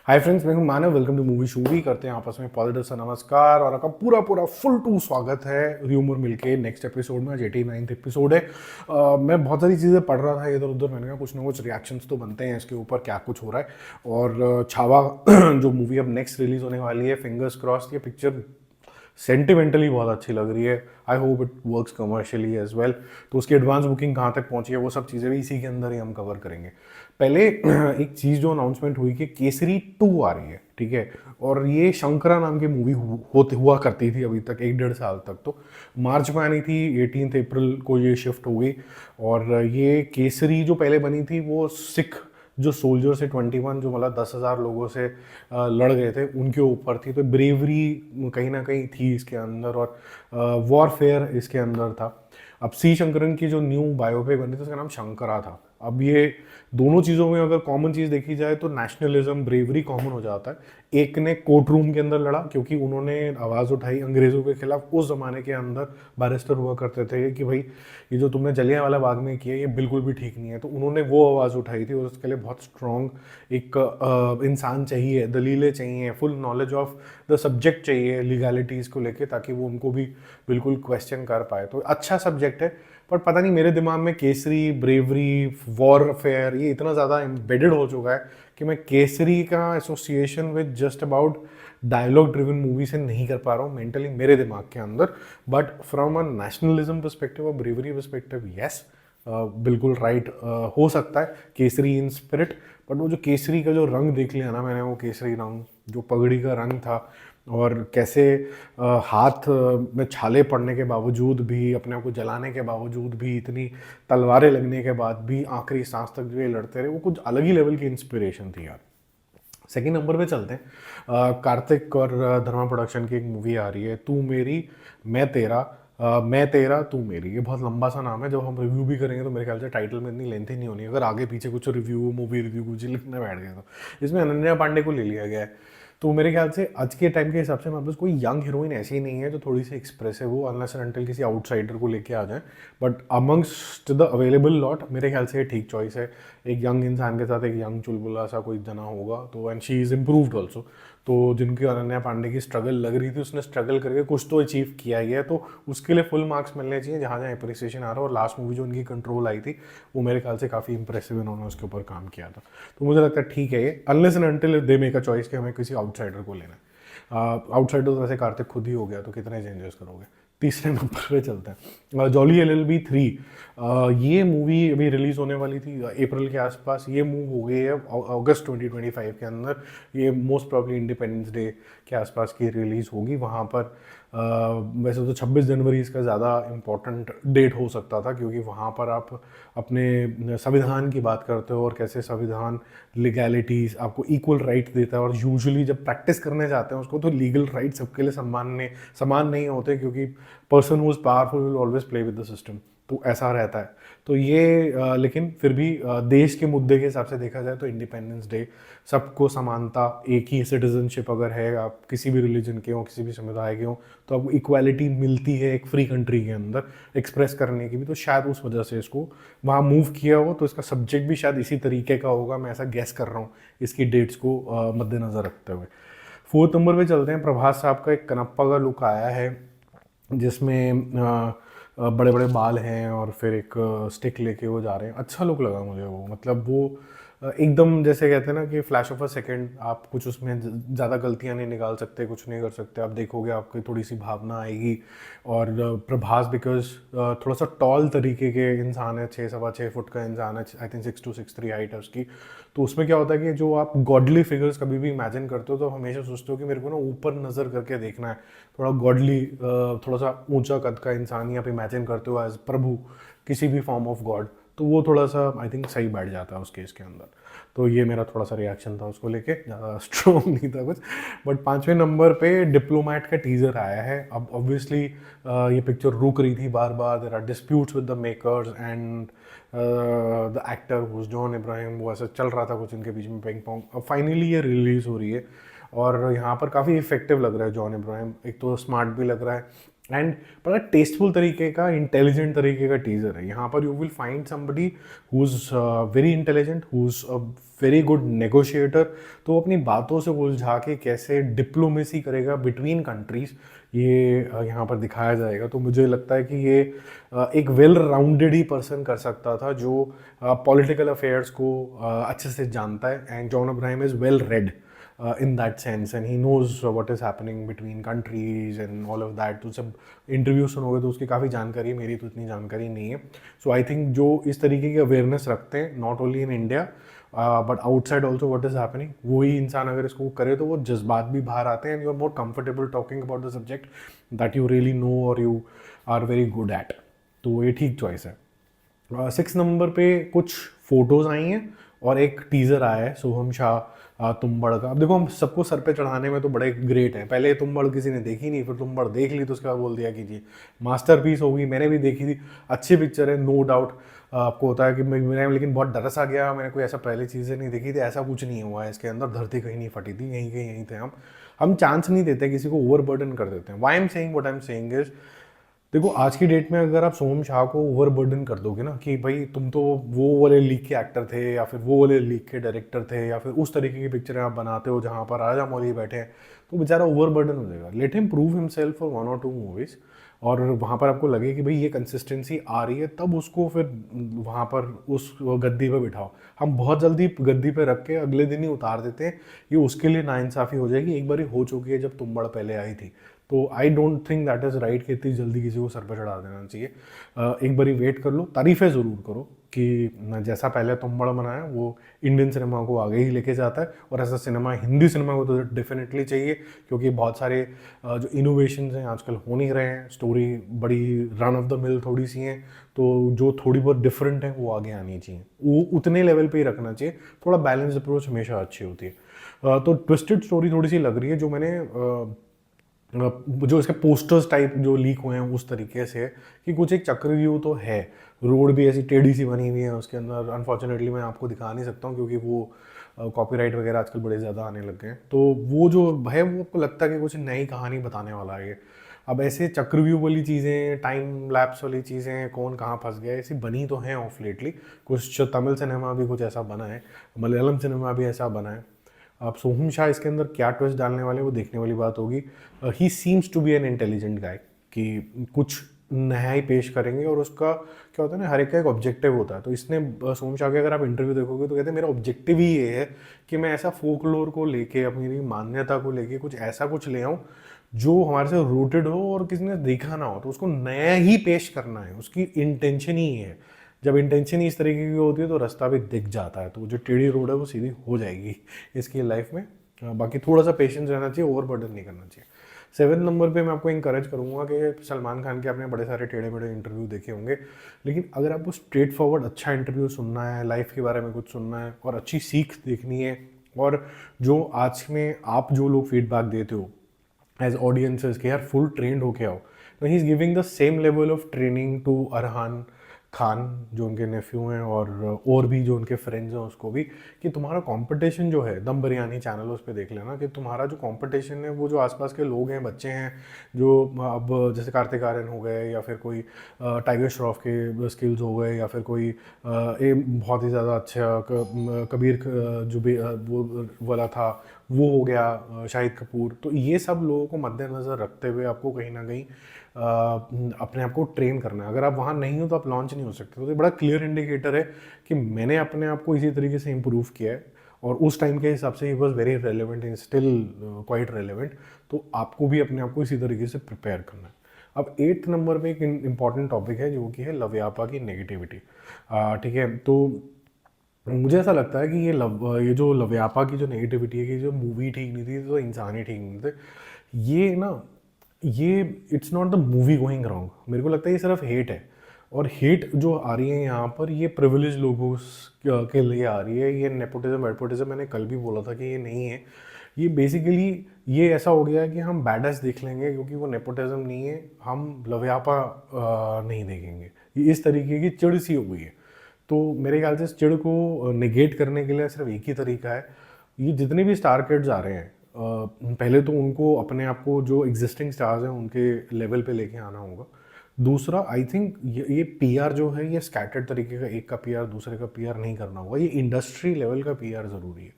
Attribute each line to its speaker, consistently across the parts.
Speaker 1: हाय friends, मैं हूं Manav. Welcome to movie shoovy. करते हैं आपस में पॉजिटिव सा नमस्कार और आपका पूरा पूरा फुल टू स्वागत है र्यूमर मिलके नेक्स्ट एपिसोड में। आज 89th एपिसोड है। मैं बहुत सारी चीज़ें पढ़ रहा था इधर उधर। मैंने कहा कुछ ना कुछ रिएक्शंस तो बनते हैं इसके ऊपर, क्या कुछ हो रहा है। और छावा जो मूवी अब नेक्स्ट रिलीज होने वाली है, फिंगर्स क्रॉस, ये पिक्चर सेंटिमेंटली बहुत अच्छी लग रही है। I hope it works commercially as well. तो उसकी एडवांस बुकिंग कहाँ तक पहुंची है, वो सब चीज़ें भी इसी के अंदर ही हम कवर करेंगे। पहले एक चीज़ जो अनाउंसमेंट हुई कि केसरी 2 आ रही है, ठीक है। और ये शंकरा नाम की मूवी होते हुआ करती थी अभी तक 1 डेढ़ साल तक। तो मार्च में आनी थी, 18 अप्रैल को ये शिफ्ट हो गई। और ये केसरी जो पहले बनी थी वो सिख जो सोल्जर से 21, जो मतलब 10,000 लोगों से लड़ गए थे, उनके ऊपर थी। तो ब्रेवरी कहीं ना कहीं थी इसके अंदर, और वॉरफेयर इसके अंदर था। अब सी शंकरन की जो न्यू बायोपिक बनी थी उसका नाम शंकरा था। अब ये दोनों चीज़ों में अगर कॉमन चीज़ देखी जाए तो नेशनलिज्म, ब्रेवरी कॉमन हो जाता है। एक ने कोर्ट रूम के अंदर लड़ा क्योंकि उन्होंने आवाज़ उठाई अंग्रेज़ों के खिलाफ। उस ज़माने के अंदर बैरिस्टर हुआ करते थे कि भाई ये जो तुमने जलियांवाला बाग में किया ये बिल्कुल भी ठीक नहीं है। तो उन्होंने वो आवाज़ उठाई थी और उसके लिए बहुत स्ट्रॉन्ग एक इंसान चाहिए, दलीलें चाहिए, full knowledge of the subject चाहिए लीगैलिटीज़ को लेके, ताकि वो उनको भी बिल्कुल क्वेश्चन कर पाए। तो अच्छा सब्जेक्ट है। पर पता नहीं मेरे दिमाग में केसरी, ब्रेवरी, वॉरफेयर ये इतना ज़्यादा एम्बेडेड हो चुका है कि मैं केसरी का association with just about dialogue driven movie से नहीं कर पा रहा हूँ मेंटली मेरे दिमाग के अंदर। But from a nationalism perspective और ब्रेवरी परस्पेक्टिव, यस, बिल्कुल राइट हो सकता है केसरी इन स्पिरिट। बट वो जो केसरी का जो रंग देख लिया ना मैंने, वो केसरी रंग जो पगड़ी का रंग था, और कैसे हाथ में छाले पड़ने के बावजूद भी, अपने आप को जलाने के बावजूद भी, इतनी तलवारें लगने के बाद भी आखिरी सांस तक जो ये लड़ते रहे, वो कुछ अलग ही लेवल की इंस्पिरेशन थी यार। सेकंड नंबर पे चलते हैं। कार्तिक और धर्मा प्रोडक्शन की एक मूवी आ रही है, तू मेरी मैं तेरा। मैं तेरा तू मेरी। ये बहुत लंबा सा नाम है। जब हम रिव्यू भी करेंगे तो मेरे ख्याल से टाइटल में इतनी लेंथी नहीं होनी, अगर आगे पीछे कुछ रिव्यू, मूवी रिव्यू कुछ लिखने बैठ गए तो। इसमें अनन्या पांडे को ले लिया गया है। तो मेरे ख्याल से आज के टाइम के हिसाब से हमारे पास कोई यंग हीरोइन ऐसी नहीं है जो थोड़ी सी एक्सप्रेसिव हो, अनलेस एंड अनटिल किसी आउटसाइडर को लेके आ जाए। But amongst the available lot मेरे ख्याल से ये ठीक चॉइस है। एक यंग इंसान के साथ एक यंग चुलबुला सा कोई जना होगा तो, and she is improved also. तो जिनकी अनन्या पांडे की स्ट्रगल लग रही थी, उसने स्ट्रगल करके कुछ तो अचीव किया ही है, तो उसके लिए फुल मार्क्स मिलने चाहिए जहाँ जहाँ अप्रिसिएशन आ रहा है। और लास्ट मूवी जो उनकी कंट्रोल आई थी वो मेरे ख्याल से काफ़ी इंप्रेसिव इन्होंने उसके ऊपर काम किया था। तो मुझे लगता है ठीक है ये, unless and until they make a choice कि हमें किसी आउटसाइडर को लेना है। आउटसाइडर तो वैसे कार्तिक खुद ही हो गया, तो कितने चेंजेस करोगे। तीसरे नंबर पे चलते हैं जॉली LLB 3। ये मूवी अभी रिलीज होने वाली थी अप्रैल के आसपास, ये मूव हो गई है अगस्त 2025 के अंदर। ये मोस्ट प्रॉब्ली इंडिपेंडेंस डे के आसपास की रिलीज होगी वहाँ पर। वैसे तो 26 जनवरी इसका ज़्यादा इम्पोर्टेंट डेट हो सकता था, क्योंकि वहाँ पर आप अपने संविधान की बात करते हो और कैसे संविधान लीगैलिटीज़ आपको इक्वल राइट देता है। और यूजुअली जब प्रैक्टिस करने जाते हैं उसको, तो लीगल राइट सबके लिए समान नहीं होते, क्योंकि person who is powerful will always play with the system. तो ऐसा रहता है। तो ये लेकिन फिर भी देश के मुद्दे के हिसाब से देखा जाए तो इंडिपेंडेंस डे, सबको समानता, एक ही सिटीजनशिप अगर है, आप किसी भी रिलीजन के हो, किसी भी समुदाय के हो, तो आपको इक्वालिटी मिलती है एक फ्री कंट्री के अंदर एक्सप्रेस करने की भी। तो शायद उस वजह से इसको वहाँ मूव किया हो। तो इसका सब्जेक्ट भी शायद इसी तरीके का होगा, मैं ऐसा गैस कर रहा हूँ इसकी डेट्स को मद्देनज़र रखते हुए। फोर्थ नंबर पे चलते हैं। प्रभास साहब का एक कनप्पा का लुक आया है, जिसमें बड़े बड़े बाल हैं और फिर एक स्टिक लेके वो जा रहे हैं। अच्छा लुक लगा मुझे वो। मतलब वो एकदम जैसे कहते हैं ना कि फ्लैश ऑफ अ सेकेंड, आप कुछ उसमें ज़्यादा गलतियां नहीं निकाल सकते, कुछ नहीं कर सकते। आप देखोगे आपकी थोड़ी सी भावना आएगी। और प्रभास बिकॉज थोड़ा सा टॉल तरीके के इंसान है, 6 सवा 6 फुट का इंसान है, आई थिंक 6'2", 6'3" हाइट है उसकी। तो उसमें क्या होता है कि जो आप गॉडली फिगर्स कभी भी इमेजिन करते हो तो हमेशा सोचते हो कि मेरे को ना ऊपर नज़र करके देखना है, थोड़ा गॉडली, थोड़ा सा ऊंचा कद का इंसान ही आप इमेजिन करते हो एज प्रभु, किसी भी फॉर्म ऑफ गॉड। तो वो थोड़ा सा आई थिंक सही बैठ जाता है उस केस के अंदर। तो ये मेरा थोड़ा सा रिएक्शन था उसको लेके, ज़्यादा स्ट्रॉन्ग नहीं था कुछ। बट पाँचवें नंबर पे डिप्लोमैट का टीज़र आया है। अब ऑब्वियसली ये पिक्चर रुक रही थी बार बार, there are disputes with the makers and the actor who's John Abraham, वो ऐसा चल रहा था कुछ इनके बीच में पिंग पोंग। अब फाइनली ये रिलीज़ हो रही है और यहाँ पर काफ़ी इफेक्टिव लग रहा है जॉन इब्राहिम। एक तो स्मार्ट भी लग रहा है एंड बड़ा टेस्टफुल तरीके का, इंटेलिजेंट तरीके का टीजर है। यहाँ पर you will find somebody who is very intelligent, who is a very good negotiator. तो अपनी बातों से उलझा के कैसे डिप्लोमेसी करेगा बिटवीन कंट्रीज, ये यहाँ पर दिखाया जाएगा। तो मुझे लगता है कि ये एक वेल राउंडेड ही पर्सन कर सकता था जो पॉलिटिकल अफेयर्स को अच्छे से जानता है। And John Abraham is well read in that sense and he knows what is happening between countries and all of that। तो सब इंटरव्यू सुनोगे तो उसकी काफ़ी जानकारी है, मेरी तो इतनी जानकारी नहीं है। सो आई थिंक जो इस तरीके की अवेयरनेस रखते हैं not only in India but outside also what is happening, वही इंसान अगर इसको करे तो वो जज्बात भी बाहर आते हैं and you are more comfortable talking about the subject that you really know और you are very good at. तो ये ठीक चॉइस है। 6 नंबर पे कुछ फोटोज़ आई हैं और एक टीज़र आया है सोहम शाह तुम्बड़ का। अब देखो, हम सबको सर पे चढ़ाने में तो बड़े ग्रेट हैं। पहले तुम्बड़ किसी ने देखी नहीं, फिर तुम्बड़ देख ली तो उसके बाद बोल दिया कि जी मास्टरपीस होगी। मैंने भी देखी थी, अच्छी पिक्चर है नो डाउट। आपको होता है कि मैंने लेकिन बहुत डर सा गया, मैंने कोई ऐसा पहले चीज़ें नहीं देखी थी, ऐसा कुछ नहीं हुआ है इसके अंदर, धरती कहीं नहीं फटी थी, यहीं के यहीं थे हम चांस नहीं देते, किसी को ओवर बर्डन कर देते हैं। Why am saying what I am saying is, देखो आज की डेट में अगर आप सोहम शाह को ओवर बर्डन कर दोगे ना कि भाई तुम तो वो वाले लीग के एक्टर थे या फिर वो वाले लीग के डायरेक्टर थे या फिर उस तरीके की पिक्चरें आप बनाते हो जहाँ पर राजा मौली बैठे हैं, तो बेचारा ओवर बर्डन हो जाएगा। Let him prove himself for 1 और 2 मूवीज़ और वहाँ पर आपको लगे कि भाई ये कंसिस्टेंसी आ रही है, तब उसको फिर वहाँ पर उस गद्दी पे बिठाओ। हम बहुत जल्दी गद्दी पे रख के अगले दिन ही उतार देते हैं, ये उसके लिए नाइंसाफ़ी हो जाएगी। एक बार ही हो चुकी है जब तुम्बड़ पहले आई थी, तो I don't think that is right कि इतनी जल्दी किसी को सर पर चढ़ा देना चाहिए। एक बारी वेट कर लो, तारीफ़ें ज़रूर करो कि जैसा पहले तुम्बड़ बनाया वो इंडियन सिनेमा को आगे ही लेके जाता है, और ऐसा सिनेमा हिंदी सिनेमा को तो डेफिनेटली चाहिए, क्योंकि बहुत सारे जो इनोवेशंस हैं आजकल हो नहीं रहे हैं। स्टोरी बड़ी रन ऑफ द मिल थोड़ी सी हैं, तो जो थोड़ी बहुत डिफरेंट है वो आगे आनी चाहिए, वो उतने लेवल पे ही रखना चाहिए। थोड़ा बैलेंस अप्रोच हमेशा अच्छी होती है। तो ट्विस्टेड स्टोरी थोड़ी सी लग रही है, जो मैंने जो इसके पोस्टर्स टाइप जो लीक हुए हैं उस तरीके से, कि कुछ एक चक्रव्यूह तो है, रोड भी ऐसी टेढ़ी सी बनी हुई है उसके अंदर। अनफॉर्चुनेटली मैं आपको दिखा नहीं सकता हूँ क्योंकि वो कॉपीराइट वगैरह आजकल बड़े ज़्यादा आने लग गए हैं। तो वो जो है वो आपको लगता है कि कुछ नई कहानी बताने वाला है ये। अब ऐसे चक्रव्यूह वाली चीज़ें, टाइम लैप्स वाली चीज़ें, कौन कहाँ फंस गया, ऐसी बनी तो हैं ऑफ लेटली। कुछ तमिल सिनेमा भी कुछ ऐसा बना है, मलयालम सिनेमा भी ऐसा बना है। अब सोहम शाह इसके अंदर क्या ट्विस्ट डालने वाले वो देखने वाली बात होगी। He seems to be an intelligent guy, कि कुछ नया ही पेश करेंगे, और उसका क्या होता है ना, हर एक का एक ऑब्जेक्टिव होता है। तो इसने सोहम शाह के अगर आप इंटरव्यू देखोगे तो कहते हैं मेरा ऑब्जेक्टिव ही ये है कि मैं ऐसा फोकलोर को लेके, अपनी मान्यता को लेके कुछ ऐसा कुछ ले आऊँ जो हमारे से रूटेड हो और किसी ने देखा ना हो, तो उसको नया ही पेश करना है। उसकी इंटेंशन ही है। जब इंटेंशन ही इस तरीके की होती है तो रास्ता भी दिख जाता है, तो जो टेढ़ी रोड है वो सीधी हो जाएगी इसकी लाइफ में। बाकी थोड़ा सा पेशेंस रहना चाहिए, ओवर बर्डन नहीं करना चाहिए। 7 नंबर पे मैं आपको इंकरेज करूँगा कि सलमान खान के आपने बड़े सारे टेढ़े मेढ़े इंटरव्यू देखे होंगे, लेकिन अगर आपको स्ट्रेट फॉरवर्ड अच्छा इंटरव्यू सुनना है, लाइफ के बारे में कुछ सुनना है और अच्छी सीख देखनी है, और जो आज में आप जो लोग फीडबैक देते हो एज ऑडियंसेस कि यार फुल ट्रेंड होके आओ, तो he is giving the same level of training to Arhaan Khan जो उनके नेफ्यू हैं, और भी जो उनके फ्रेंड्स हैं उसको भी, कि तुम्हारा कंपटीशन जो है, दम बिरयानी चैनल उस पर देख लेना, कि तुम्हारा जो कंपटीशन है वो जो आसपास के लोग हैं, बच्चे हैं, जो अब जैसे कार्तिक आर्यन हो गए, या फिर कोई टाइगर श्रॉफ के स्किल्स हो गए, या फिर कोई बहुत ही ज़्यादा अच्छा कबीर जो भी वो वाला था वो हो गया, शाहिद कपूर। तो ये सब लोगों को मद्देनज़र रखते हुए आपको कहीं ना कहीं अपने आप को ट्रेन करना है। अगर आप वहाँ नहीं हो तो आप लॉन्च नहीं हो सकते। तो ये बड़ा क्लियर इंडिकेटर है कि मैंने अपने आप को इसी तरीके से इम्प्रूव किया है, और उस टाइम के हिसाब से he was very relevant and still quite relevant. तो आपको भी अपने आप को इसी तरीके से प्रिपेयर करना है। अब 8 नंबर पे एक इम्पॉर्टेंट टॉपिक है जो कि है लव्यापा की नेगेटिविटी। ठीक है, तो मुझे ऐसा लगता है कि ये जो लव्यापा की जो नेगेटिविटी है, कि जो मूवी ठीक नहीं थी तो इंसान ही ठीक नहीं थे, ये ना, ये it's not the movie going wrong. मेरे को लगता है ये सिर्फ हेट है, और हेट जो आ रही है यहाँ पर ये प्रिविलेज लोगों के लिए आ रही है। ये नेपोटिज्म वेपोटिज्म मैंने कल भी बोला था कि ये नहीं है। ये बेसिकली ये ऐसा हो गया है कि हम बैडस देख लेंगे क्योंकि वो नेपोटिज्म नहीं है, हम लव्यापा नहीं देखेंगे। ये इस तरीके की चिड़ सी हो गई है। तो मेरे ख्याल से इस चिड़ को नेगेट करने के लिए सिर्फ एक ही तरीका है, ये जितने भी स्टार किड्स आ रहे हैं पहले तो उनको अपने आप को जो एग्जिस्टिंग स्टार्स हैं उनके लेवल पे लेके आना होगा। दूसरा आई थिंक ये पीआर जो है ये स्कैटर्ड तरीके का, एक का पीआर दूसरे का पीआर नहीं करना होगा, ये इंडस्ट्री लेवल का पीआर ज़रूरी है।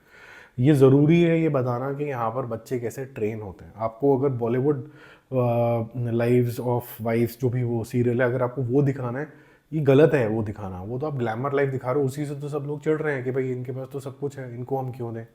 Speaker 1: ये ज़रूरी है ये बताना कि यहाँ पर बच्चे कैसे ट्रेन होते हैं। आपको अगर बॉलीवुड लाइव्स ऑफ वाइफ्स जो भी वो सीरियल है, अगर आपको वो दिखाना है, ये गलत है वो दिखाना। वो तो आप ग्लैमर लाइफ दिखा रहे हो, उसी से तो सब लोग चिढ़ रहे हैं कि भाई इनके पास तो सब कुछ है, इनको हम क्यों दें।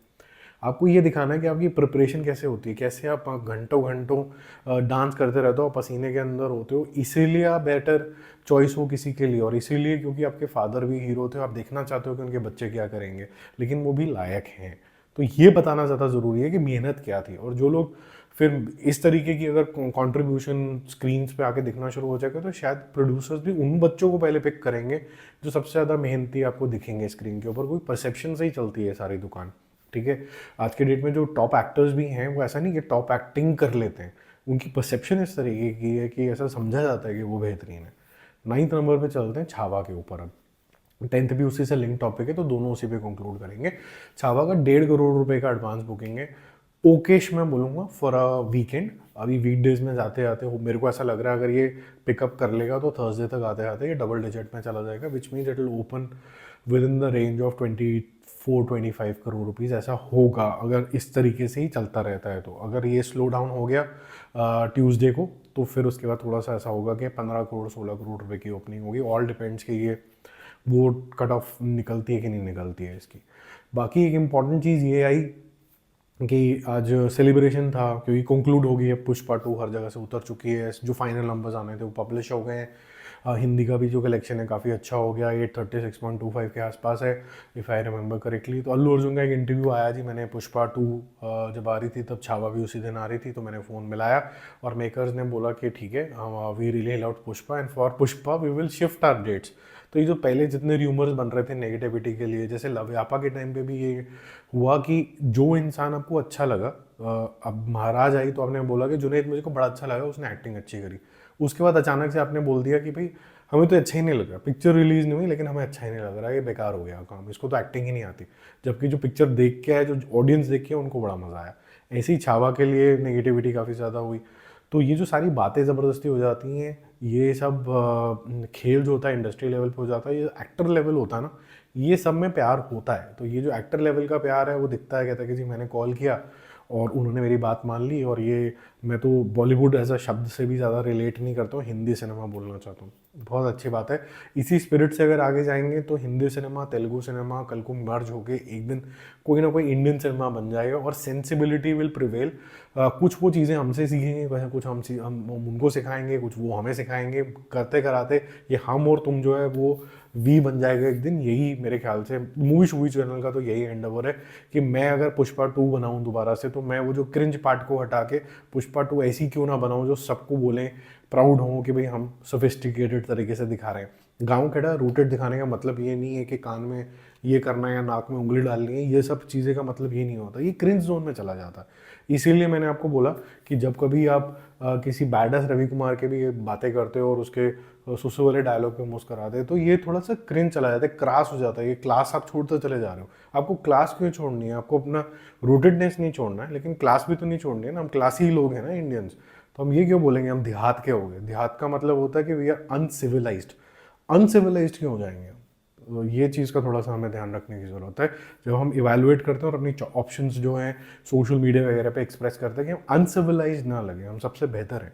Speaker 1: आपको ये दिखाना है कि आपकी प्रिपरेशन कैसे होती है, कैसे आप घंटों घंटों डांस करते रहते हो, पसीने के अंदर होते हो, इसीलिए आप बेटर चॉइस हो किसी के लिए। और इसीलिए क्योंकि आपके फादर भी हीरो थे, आप देखना चाहते हो कि उनके बच्चे क्या करेंगे, लेकिन वो भी लायक हैं। तो ये बताना ज़्यादा ज़रूरी है कि मेहनत क्या थी। और जो लोग फिर इस तरीके की अगर कंट्रीब्यूशन स्क्रीन्स पे आके दिखना शुरू हो जाएगा, तो शायद प्रोड्यूसर्स भी उन बच्चों को पहले पिक करेंगे जो सबसे ज़्यादा मेहनती आपको दिखेंगे स्क्रीन के ऊपर। कोई परसेप्शन से ही चलती है सारी दुकान, ठीक है। आज के डेट में जो टॉप एक्टर्स भी हैं वो ऐसा नहीं कि टॉप एक्टिंग कर लेते हैं, उनकी परसेप्शन इस तरीके की है कि ऐसा समझा जाता है कि वो बेहतरीन है। 9th नंबर पे चलते हैं छावा के ऊपर। अब 10th भी उसी से लिंक टॉपिक है, तो दोनों उसी पे कंक्लूड करेंगे। छावा का 1.5 करोड़ रुपए का एडवांस बुकिंग है। ओकेश मैं बोलूँगा फॉर अ वीकेंड। अभी वीकडेज में जाते आते हो मेरे को ऐसा लग रहा है अगर ये पिकअप कर लेगा तो थर्सडे तक आते आते ये डबल डिजिट में चला जाएगा, which means it will open with in the range of 24-25 crore rupees ऐसा होगा, अगर इस तरीके से ही चलता रहता है। तो अगर ये स्लो डाउन हो गया ट्यूसडे को, तो फिर उसके बाद थोड़ा सा ऐसा होगा कि 15 करोड़ 16 करोड़ रुपए की ओपनिंग होगी। ऑल डिपेंड्स कि ये वो कट ऑफ निकलती है कि नहीं निकलती है इसकी। बाकी एक इम्पॉर्टेंट चीज़ ये आई कि आज सेलिब्रेशन था क्योंकि कंक्लूड हो गई है, पुष्पा 2 हर जगह से उतर चुकी है, जो फाइनल नंबर्स आने थे वो पब्लिश हो गए हैं। हिंदी का भी जो कलेक्शन है काफ़ी अच्छा हो गया, 836.25 के आसपास है इफ़ आई रिमेंबर करेक्टली। तो अल्लू अर्जुन का एक इंटरव्यू आया जी, मैंने पुष्पा 2 जब आ रही थी तब छावा भी उसी दिन आ रही थी, तो मैंने फ़ोन मिलाया और मेकर्स ने बोला कि ठीक है, we really love Pushpa and for Pushpa we will shift our dates. तो ये जो पहले जितने र्यूमर्स बन रहे थे नेगेटिविटी के लिए, जैसे लव्यापा के टाइम पे भी ये हुआ कि जो इंसान आपको अच्छा लगा, अब महाराज आई तो आपने बोला कि जुनैद मुझे को बड़ा अच्छा लगा, उसने एक्टिंग अच्छी करी। उसके बाद अचानक से आपने बोल दिया कि भाई हमें तो अच्छा ही नहीं लग रहा, पिक्चर रिलीज नहीं हुई लेकिन हमें अच्छा ही नहीं लग रहा, ये बेकार हो गया काम, इसको तो एक्टिंग ही नहीं आती। जबकि जो पिक्चर देख के आए, जो ऑडियंस देख के उनको बड़ा मज़ा आया। ऐसे ही छावा के लिए नेगेटिविटी काफ़ी ज़्यादा हुई। तो ये जो सारी बातें ज़बरदस्ती हो जाती हैं, ये सब खेल जो होता है इंडस्ट्री लेवल पे हो जाता है, ये एक्टर लेवल होता है ना, ये सब में प्यार होता है। तो ये जो एक्टर लेवल का प्यार है वो दिखता है, कहता है कि जी मैंने कॉल किया और उन्होंने मेरी बात मान ली। और ये मैं तो बॉलीवुड एज अ शब्द से भी ज़्यादा रिलेट नहीं करता हूँ, हिंदी सिनेमा बोलना चाहता हूँ। बहुत अच्छी बात है। इसी स्पिरिट से अगर आगे जाएंगे तो हिंदी सिनेमा तेलुगु सिनेमा कल को मर्ज होके एक दिन कोई ना कोई इंडियन सिनेमा बन जाएगा और सेंसिबिलिटी विल प्रिवेल। कुछ वो चीज़ें हमसे सीखेंगे, कुछ हम उनको सिखाएंगे, कुछ वो हमें सिखाएंगे, करते कराते ये हम और तुम जो है वो वी बन जाएगा एक दिन। यही मेरे ख्याल से मूवी शूवी चैनल का तो यही एंडेवर है कि मैं अगर पुष्पा 2 बनाऊं दोबारा से, तो मैं वो जो क्रिंज पार्ट को हटा के पुष्पा 2 ऐसी क्यों ना बनाऊं जो सबको बोलें, प्राउड हो कि भाई हम सोफिस्टिकेटेड तरीके से दिखा रहे हैं। गाँव खेड़ा रूटेड दिखाने का मतलब ये नहीं है कि कान में ये करना है या नाक में उंगली डालनी है, ये सब चीज़ें का मतलब ये नहीं होता, ये क्रिंज जोन में चला जाता है। इसीलिए मैंने आपको बोला कि जब कभी आप किसी बैडस रवि कुमार के भी बातें करते हो और उसके सुसु वाले डायलॉग पे मुस्कुराते हैं, तो ये थोड़ा सा क्रिंज चला जाता है, क्रास हो जाता है। ये क्लास आप छोड़ते चले जा रहे हो। आपको क्लास क्यों छोड़नी है? आपको अपना रूटेडनेस नहीं छोड़ना है, लेकिन क्लास भी तो नहीं छोड़नी है ना। हम क्लासी ही लोग हैं ना इंडियंस, तो हम ये क्यों बोलेंगे हम देहात के हो गए? देहात का मतलब होता है कि वी आर अनसिविलाइज्ड। अनसिविलाइज्ड क्यों हो जाएंगे? तो ये चीज़ का थोड़ा सा हमें ध्यान रखने की ज़रूरत है जब हम इवैल्यूएट करते हैं और अपनी ऑप्शंस जो हैं सोशल मीडिया वगैरह पे एक्सप्रेस करते हैं कि हम अनसिविलाइज्ड ना लगे, हम सबसे बेहतर हैं।